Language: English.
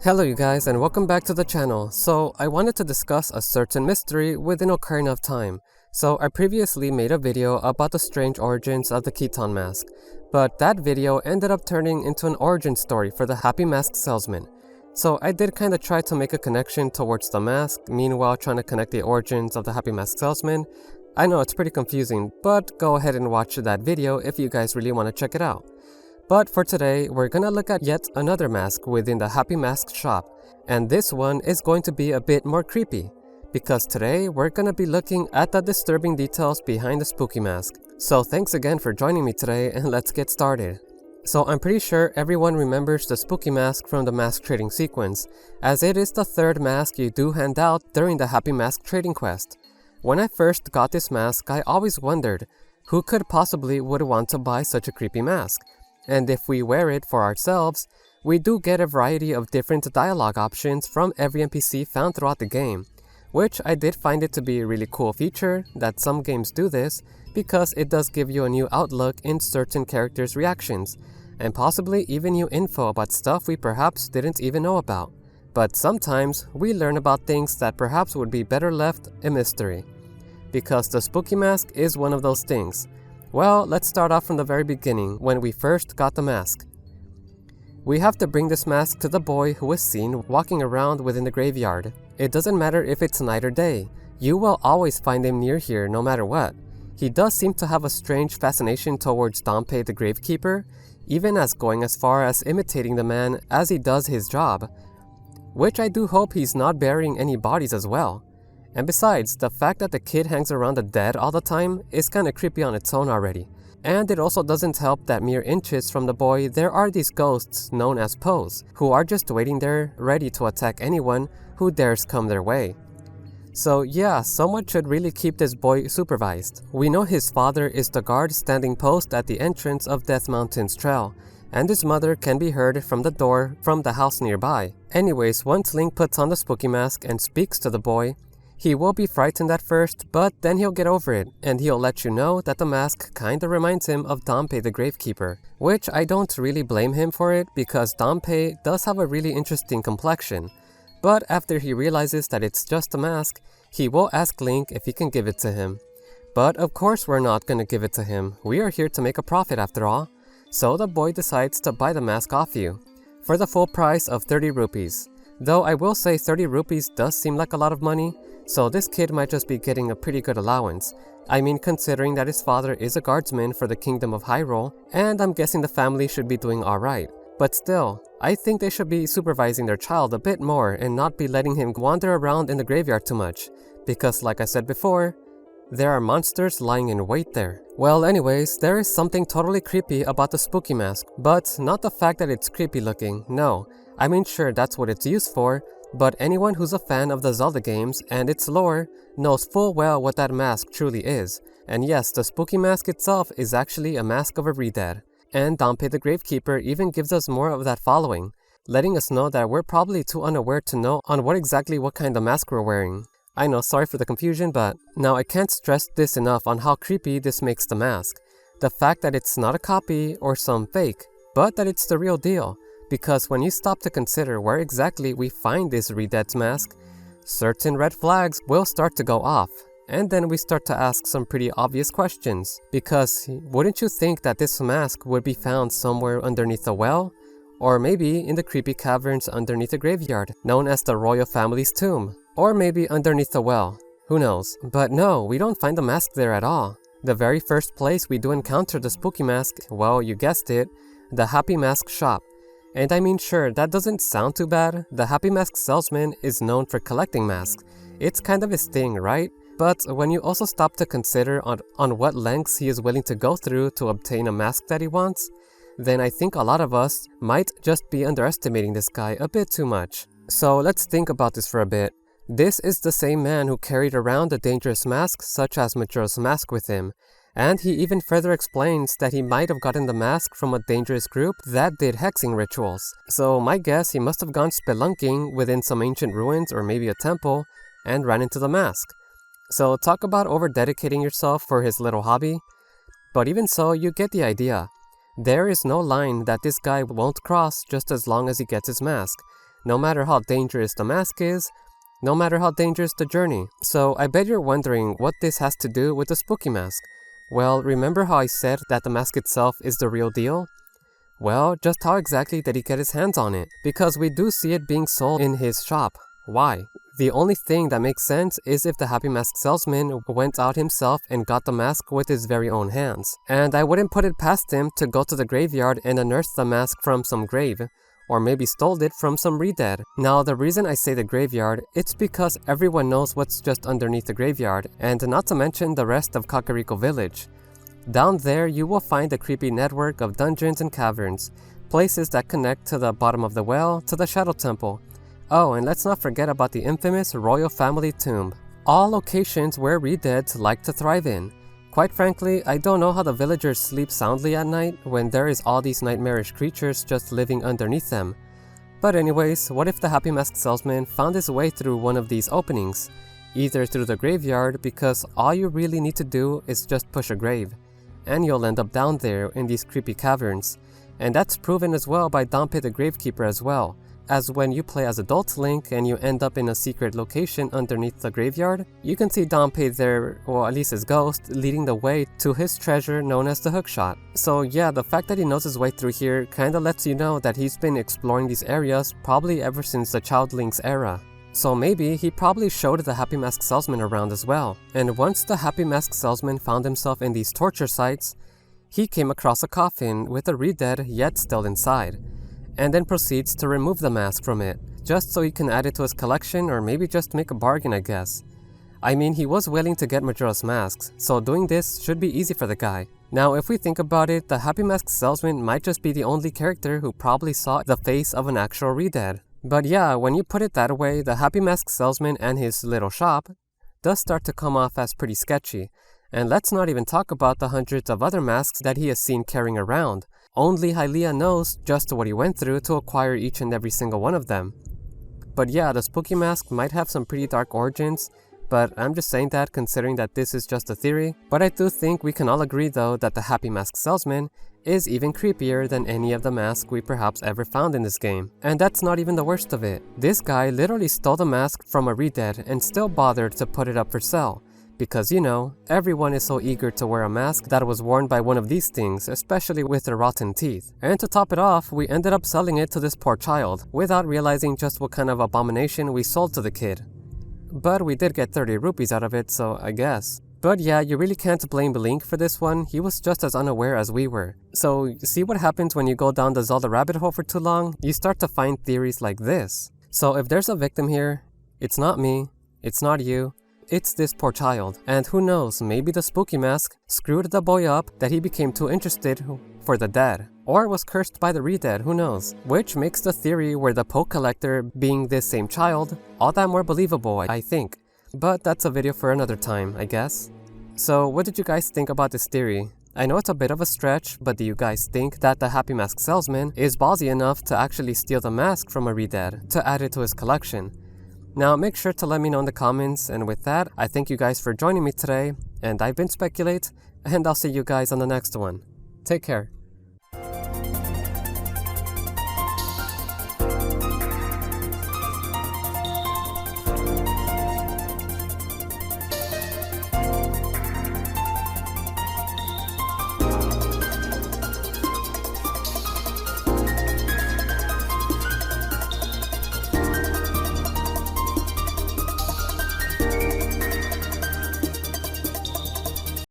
Hello you guys and welcome back to the channel. So I wanted to discuss a certain mystery within Ocarina of Time. So I previously made a video about the strange origins of the Khitan mask, but that video ended up turning into an origin story for the Happy Mask salesman. So I did kinda try to make a connection towards the mask, meanwhile trying to connect the origins of the Happy Mask salesman. I know it's pretty confusing, but go ahead and watch that video if you guys really want to check it out. But for today, we're gonna look at yet another mask within the Happy Mask shop, and this one is going to be a bit more creepy, because today we're gonna be looking at the disturbing details behind the spooky mask. So thanks again for joining me today, and let's get started. So I'm pretty sure everyone remembers the spooky mask from the mask trading sequence, as it is the third mask you do hand out during the Happy Mask trading quest. When I first got this mask, I always wondered, who could possibly would want to buy such a creepy mask? And if we wear it for ourselves, we do get a variety of different dialogue options from every NPC found throughout the game, which I did find it to be a really cool feature that some games do this, because it does give you a new outlook in certain characters' reactions, and possibly even new info about stuff we perhaps didn't even know about. But sometimes we learn about things that perhaps would be better left a mystery. Because the spooky mask is one of those things. Well, let's start off from the very beginning, when we first got the mask. We have to bring this mask to the boy who was seen walking around within the graveyard. It doesn't matter if it's night or day, you will always find him near here no matter what. He does seem to have a strange fascination towards Dompe the Gravekeeper, even as going as far as imitating the man as he does his job. Which I do hope he's not burying any bodies as well. And besides, the fact that the kid hangs around the dead all the time is kinda creepy on its own already. And it also doesn't help that mere inches from the boy there are these ghosts known as Poes, who are just waiting there, ready to attack anyone who dares come their way. So yeah, someone should really keep this boy supervised. We know his father is the guard standing post at the entrance of Death Mountain's trail, and his mother can be heard from the door from the house nearby. Anyways, once Link puts on the spooky mask and speaks to the boy, he will be frightened at first, but then he'll get over it, and he'll let you know that the mask kinda reminds him of Dompe the Gravekeeper, which I don't really blame him for it because Dompe does have a really interesting complexion. But after he realizes that it's just a mask, he will ask Link if he can give it to him. But of course we're not gonna give it to him, we are here to make a profit after all. So the boy decides to buy the mask off you, for the full price of 30 rupees. Though I will say 30 rupees does seem like a lot of money, so this kid might just be getting a pretty good allowance. I mean, considering that his father is a guardsman for the Kingdom of Hyrule, and I'm guessing the family should be doing alright. But still, I think they should be supervising their child a bit more and not be letting him wander around in the graveyard too much, because like I said before, there are monsters lying in wait there. Well anyways, there is something totally creepy about the spooky mask, but not the fact that it's creepy looking, no. I mean sure, that's what it's used for, but anyone who's a fan of the Zelda games and its lore knows full well what that mask truly is. And yes, the spooky mask itself is actually a mask of a re-dead. And Dompe the Gravekeeper even gives us more of that following, letting us know that we're probably too unaware to know on what kind of mask we're wearing. I know, sorry for the confusion, but now I can't stress this enough on how creepy this makes the mask. The fact that it's not a copy or some fake, but that it's the real deal. Because when you stop to consider where exactly we find this re-dead's mask, certain red flags will start to go off. And then we start to ask some pretty obvious questions. Because wouldn't you think that this mask would be found somewhere underneath a well? Or maybe in the creepy caverns underneath a graveyard, known as the royal family's tomb. Or maybe underneath a well, who knows. But no, we don't find the mask there at all. The very first place we do encounter the spooky mask, well, you guessed it, the Happy Mask shop. And I mean sure, that doesn't sound too bad. The Happy Mask salesman is known for collecting masks. It's kind of his thing, right? But when you also stop to consider on what lengths he is willing to go through to obtain a mask that he wants, then I think a lot of us might just be underestimating this guy a bit too much. So let's think about this for a bit. This is the same man who carried around a dangerous mask such as Majora's Mask with him. And he even further explains that he might have gotten the mask from a dangerous group that did hexing rituals. So my guess, he must have gone spelunking within some ancient ruins or maybe a temple and ran into the mask. So talk about over-dedicating yourself for his little hobby. But even so, you get the idea. There is no line that this guy won't cross just as long as he gets his mask. no matter how dangerous the mask is, no matter how dangerous the journey. So I bet you're wondering what this has to do with the spooky mask. Well, remember how I said that the mask itself is the real deal? Well, just how exactly did he get his hands on it? Because we do see it being sold in his shop. Why? The only thing that makes sense is if the Happy Mask salesman went out himself and got the mask with his very own hands. And I wouldn't put it past him to go to the graveyard and unearth the mask from some grave, or maybe stole it from some re-dead. Now, the reason I say the graveyard, it's because everyone knows what's just underneath the graveyard, and not to mention the rest of Kakariko Village. Down there, you will find a creepy network of dungeons and caverns, places that connect to the bottom of the well to the Shadow Temple. Oh, and let's not forget about the infamous Royal Family Tomb. All locations where re-deads like to thrive in. Quite frankly, I don't know how the villagers sleep soundly at night when there is all these nightmarish creatures just living underneath them. But anyways, what if the Happy Mask salesman found his way through one of these openings? Either through the graveyard, because all you really need to do is just push a grave, and you'll end up down there in these creepy caverns. And that's proven as well by Dampé the Gravekeeper as well, as when you play as Adult Link and you end up in a secret location underneath the graveyard, you can see Dampé there, or at least his ghost, leading the way to his treasure known as the Hookshot. So yeah, the fact that he knows his way through here kinda lets you know that he's been exploring these areas probably ever since the Child Link's era. So maybe he probably showed the Happy Mask salesman around as well. And once the Happy Mask salesman found himself in these torture sites, he came across a coffin with a re-dead yet still inside, and then proceeds to remove the mask from it, just so he can add it to his collection, or maybe just make a bargain, I guess. I mean, he was willing to get Majora's masks, so doing this should be easy for the guy. Now, if we think about it, the Happy Mask salesman might just be the only character who probably saw the face of an actual re-dead. But yeah, when you put it that way, the Happy Mask salesman and his little shop does start to come off as pretty sketchy. And let's not even talk about the hundreds of other masks that he has seen carrying around. Only Hylia knows just what he went through to acquire each and every single one of them. But yeah, the spooky mask might have some pretty dark origins, but I'm just saying that considering that this is just a theory. But I do think we can all agree though that the Happy Mask salesman is even creepier than any of the masks we perhaps ever found in this game. And that's not even the worst of it. This guy literally stole the mask from a re-dead and still bothered to put it up for sale. Because, you know, everyone is so eager to wear a mask that was worn by one of these things, especially with their rotten teeth. And to top it off, we ended up selling it to this poor child, without realizing just what kind of abomination we sold to the kid. But we did get 30 rupees out of it, so I guess. But yeah, you really can't blame Link for this one, he was just as unaware as we were. So, see what happens when you go down the Zelda rabbit hole for too long? You start to find theories like this. So if there's a victim here, it's not me, it's not you, it's this poor child. And who knows, maybe the spooky mask screwed the boy up that he became too interested for the dead. Or was cursed by the re-dead, who knows? Which makes the theory where the poke collector being this same child all that more believable, I think. But that's a video for another time, I guess. So what did you guys think about this theory? I know it's a bit of a stretch, but do you guys think that the Happy Mask salesman is ballsy enough to actually steal the mask from a re-dead to add it to his collection? Now make sure to let me know in the comments, and with that, I thank you guys for joining me today, and I've been Speculate, and I'll see you guys on the next one. Take care.